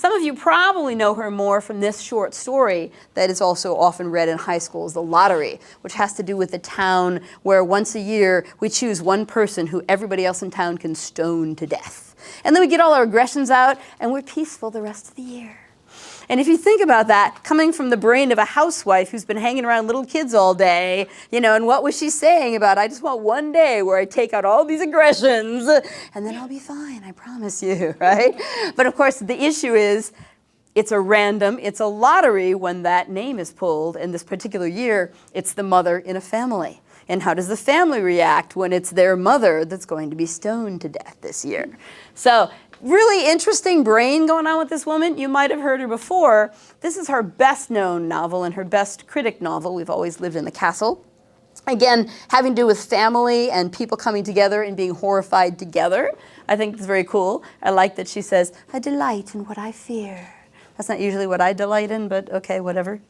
Some of you probably know her more from this short story that is also often read in high schools, The Lottery, which has to do with a town where once a year we choose one person who everybody else in town can stone to death. And then we get all our aggressions out and we're peaceful the rest of the year. And if you think about that, coming from the brain of a housewife who's been hanging around little kids all day, and what was she saying about, I just want one day where I take out all these aggressions and then I'll be fine, I promise you, right? But of course, the issue is, it's a lottery when that name is pulled. In this particular year, it's the mother in a family. And how does the family react when it's their mother that's going to be stoned to death this year? So, really interesting brain going on with this woman. You might have heard her before. This is her best known novel and her best critic novel, We've Always Lived in the Castle. Again, having to do with family and people coming together and being horrified together. I think it's very cool. I like that she says, I delight in what I fear. That's not usually what I delight in, but okay, whatever,